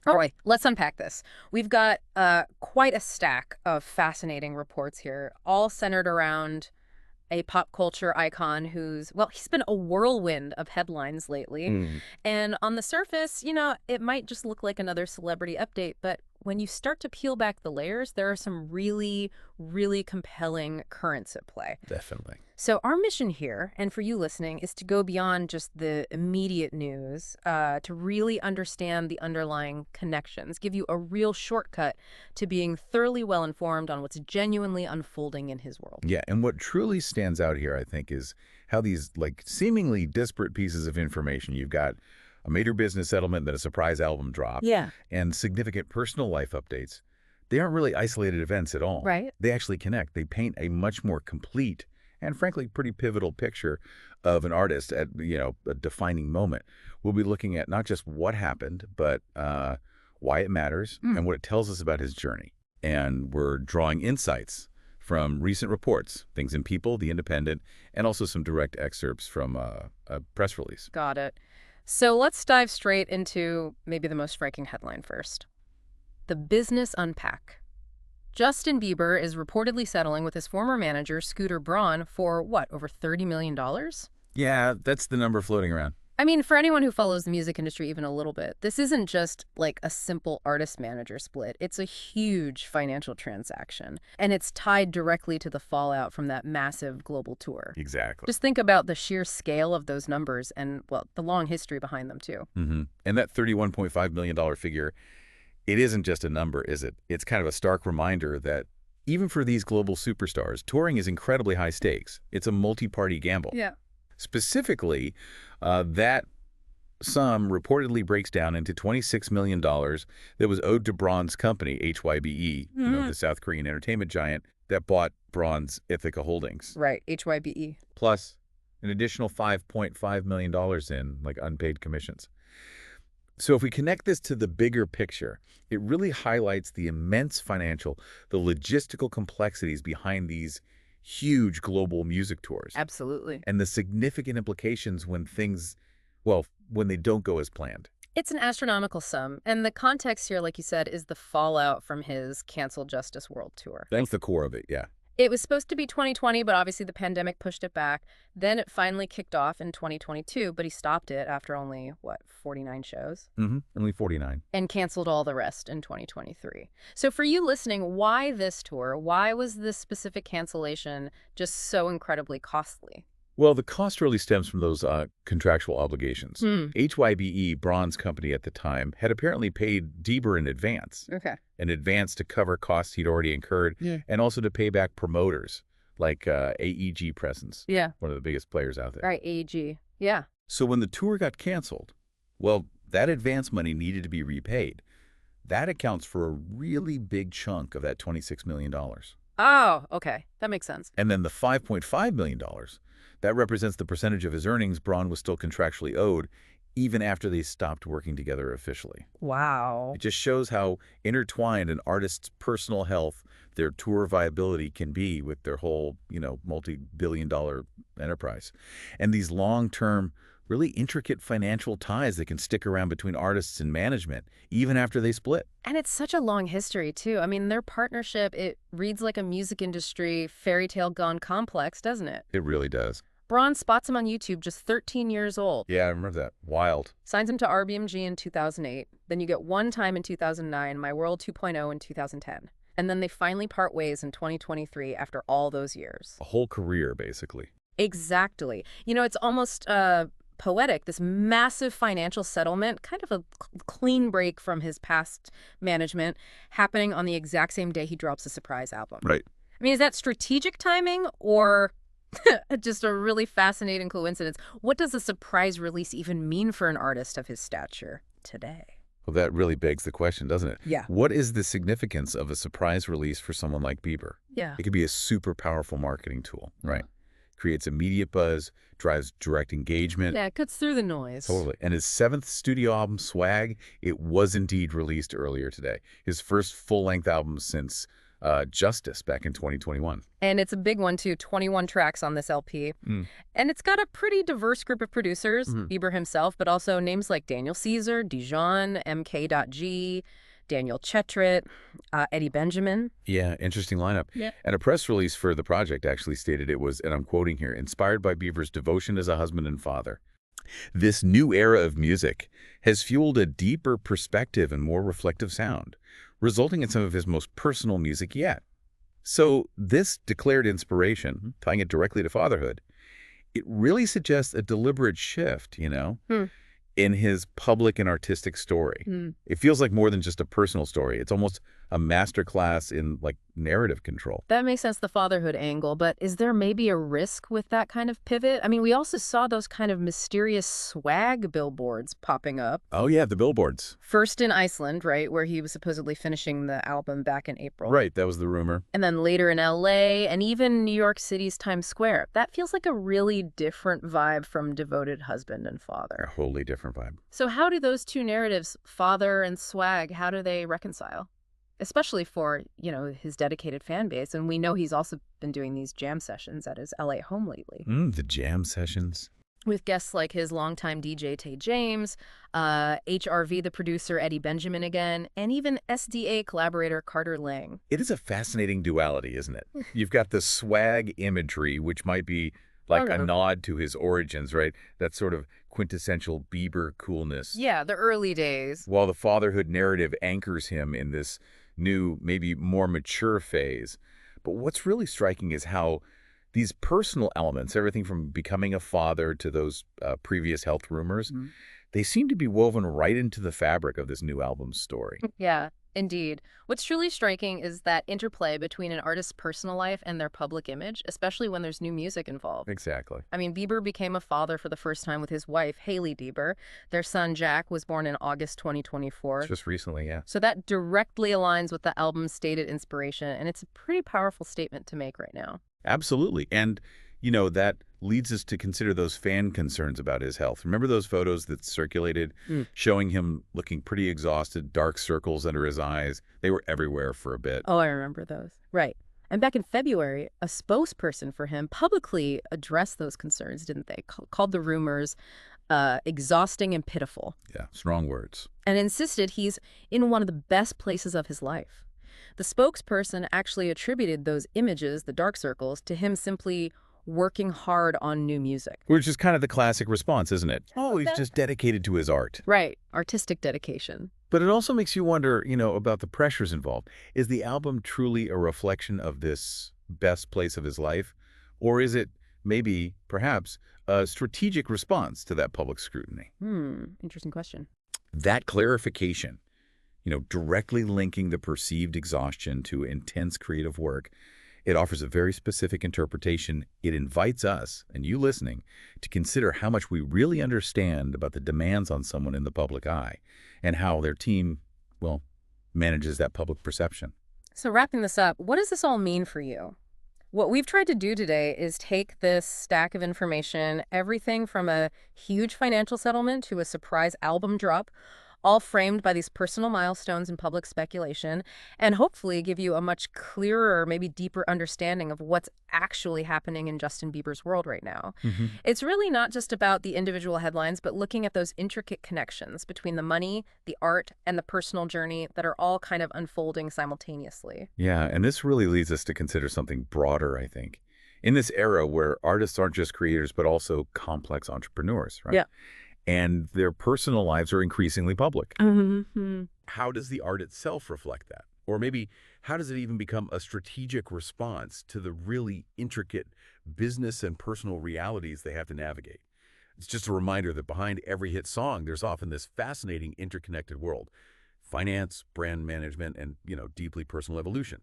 All right, let's unpack this. We've got quite a stack of fascinating reports here, all centered around a pop culture icon who's, well, he's been a whirlwind of headlines lately. Mm. And on the surface, it might just look like another celebrity update, but when you start to peel back the layers, there are some really, really compelling currents at play. Definitely. So our mission here, and for you listening, is to go beyond just the immediate news, to really understand the underlying connections, give you a real shortcut to being thoroughly well-informed on what's genuinely unfolding in his world. Yeah, and what truly stands out here, I think, is how these seemingly disparate pieces of information, you've got a major business settlement, then a surprise album drop, Yeah. and significant personal life updates, they aren't really isolated events at all. Right. They actually connect. They paint a much more complete and frankly pretty pivotal picture of an artist at a defining moment. We'll be looking at not just what happened, but why it matters and what it tells us about his journey. And we're drawing insights from recent reports, things in People, The Independent, and also some direct excerpts from a press release. Got it. So let's dive straight into maybe the most striking headline first. The business unpack. Justin Bieber is reportedly settling with his former manager, Scooter Braun, for what, over $30 million? Yeah, that's the number floating around. I mean, for anyone who follows the music industry even a little bit, this isn't just like a simple artist-manager split. It's a huge financial transaction, and it's tied directly to the fallout from that massive global tour. Exactly. Just think about the sheer scale of those numbers and, well, the long history behind them, too. And that $31.5 million figure, it isn't just a number, is it? It's kind of a stark reminder that even for these global superstars, touring is incredibly high stakes. It's a multi-party gamble. Yeah. Specifically, that sum reportedly breaks down into $26 million that was owed to Braun's company, HYBE, the South Korean entertainment giant that bought Braun's Ithaca Holdings. Right, HYBE. Plus an additional $5.5 million in unpaid commissions. So if we connect this to the bigger picture, it really highlights the immense financial, the logistical complexities behind these huge global music tours. Absolutely. And the significant implications when when they don't go as planned. It's an astronomical sum, and the context here, like you said, is the fallout from his canceled Justice World Tour. That's the core of it, yeah. It was supposed to be 2020, but obviously the pandemic pushed it back. Then it finally kicked off in 2022, but he stopped it after only, 49 shows? Only 49. And canceled all the rest in 2023. So for you listening, why this tour? Why was this specific cancellation just so incredibly costly? Well, the cost really stems from those contractual obligations. HYBE, Braun's company at the time, had apparently paid Bieber in advance. Okay. An advance to cover costs he'd already incurred, and also to pay back promoters like AEG Presence, Yeah. one of the biggest players out there. Right, AEG. Yeah. So when the tour got canceled, well, that advance money needed to be repaid. That accounts for a really big chunk of that $26 million. Oh, okay. That makes sense. And then the $5.5 million, that represents the percentage of his earnings Braun was still contractually owed, even after they stopped working together officially. Wow. It just shows how intertwined an artist's personal health, their tour viability can be with their whole, multi-billion-dollar enterprise. And these long-term, really intricate financial ties that can stick around between artists and management, even after they split. And it's such a long history, too. I mean, their partnership, it reads like a music industry fairy tale gone complex, doesn't it? It really does. Braun spots him on YouTube, just 13 years old. Yeah, I remember that. Wild. Signs him to RBMG in 2008. Then you get One Time in 2009, My World 2.0 in 2010. And then they finally part ways in 2023 after all those years. A whole career, basically. Exactly. It's almost poetic, this massive financial settlement, kind of a clean break from his past management, happening on the exact same day he drops a surprise album. Right. I mean, is that strategic timing or just a really fascinating coincidence? What does a surprise release even mean for an artist of his stature today? Well, that really begs the question, doesn't it? Yeah. What is the significance of a surprise release for someone like Bieber? Yeah. It could be a super powerful marketing tool, right? Creates immediate buzz, drives direct engagement. Yeah, it cuts through the noise. Totally. And his 7th studio album, Swag, it was indeed released earlier today. His first full-length album since Justice back in 2021. And it's a big one, too, 21 tracks on this LP. And it's got a pretty diverse group of producers, Bieber himself, but also names like Daniel Caesar, Dijon, MK.G, Daniel Chetrit, Eddie Benjamin. Yeah, interesting lineup. Yeah. And a press release for the project actually stated it was, and I'm quoting here, inspired by Bieber's devotion as a husband and father. This new era of music has fueled a deeper perspective and more reflective sound, resulting in some of his most personal music yet. So this declared inspiration, tying it directly to fatherhood, it really suggests a deliberate shift, in his public and artistic story. It feels like more than just a personal story. It's almost a masterclass in narrative control. That makes sense, the fatherhood angle, but is there maybe a risk with that kind of pivot? I mean, we also saw those kind of mysterious swag billboards popping up. Oh yeah, the billboards. First in Iceland, right, where he was supposedly finishing the album back in April. Right, that was the rumor. And then later in LA and even New York City's Times Square. That feels like a really different vibe from devoted husband and father. A wholly different vibe. So how do those two narratives, father and swag, how do they reconcile? Especially for, his dedicated fan base. And we know he's also been doing these jam sessions at his LA home lately. The jam sessions. With guests like his longtime DJ Tay James, HRV the producer Eddie Benjamin again, and even SDA collaborator Carter Lang. It is a fascinating duality, isn't it? You've got the swag imagery, which might be like a nod to his origins, right? That sort of quintessential Bieber coolness. Yeah, the early days. While the fatherhood narrative anchors him in this new, maybe more mature phase. But what's really striking is how these personal elements, everything from becoming a father to those previous health rumors, they seem to be woven right into the fabric of this new album's story. Yeah, indeed. What's truly striking is that interplay between an artist's personal life and their public image, especially when there's new music involved. Exactly. I mean, Bieber became a father for the first time with his wife, Hailey Bieber. Their son, Jack, was born in August 2024. Just recently, yeah. So that directly aligns with the album's stated inspiration, and it's a pretty powerful statement to make right now. Absolutely. And, that leads us to consider those fan concerns about his health. Remember those photos that circulated showing him looking pretty exhausted, dark circles under his eyes? They were everywhere for a bit. Oh, I remember those. Right. And back in February, a spokesperson for him publicly addressed those concerns, didn't they? Called the rumors exhausting and pitiful. Yeah, strong words. And insisted he's in one of the best places of his life. The spokesperson actually attributed those images, the dark circles, to him simply working hard on new music. Which is kind of the classic response, isn't it? Oh, he's just dedicated to his art. Right. Artistic dedication. But it also makes you wonder, about the pressures involved. Is the album truly a reflection of this best place of his life? Or is it maybe, perhaps, a strategic response to that public scrutiny? Interesting question. That clarification, directly linking the perceived exhaustion to intense creative work, it offers a very specific interpretation. It invites us, and you listening, to consider how much we really understand about the demands on someone in the public eye and how their team, manages that public perception. So wrapping this up, what does this all mean for you? What we've tried to do today is take this stack of information, everything from a huge financial settlement to a surprise album drop, all framed by these personal milestones and public speculation, and hopefully give you a much clearer, maybe deeper understanding of what's actually happening in Justin Bieber's world right now. It's really not just about the individual headlines, but looking at those intricate connections between the money, the art, and the personal journey that are all kind of unfolding simultaneously. Yeah, and this really leads us to consider something broader, I think. In this era where artists aren't just creators, but also complex entrepreneurs, right? Yeah. And their personal lives are increasingly public. How does the art itself reflect that? Or maybe how does it even become a strategic response to the really intricate business and personal realities they have to navigate? It's just a reminder that behind every hit song, there's often this fascinating interconnected world. Finance, brand management, and, deeply personal evolution.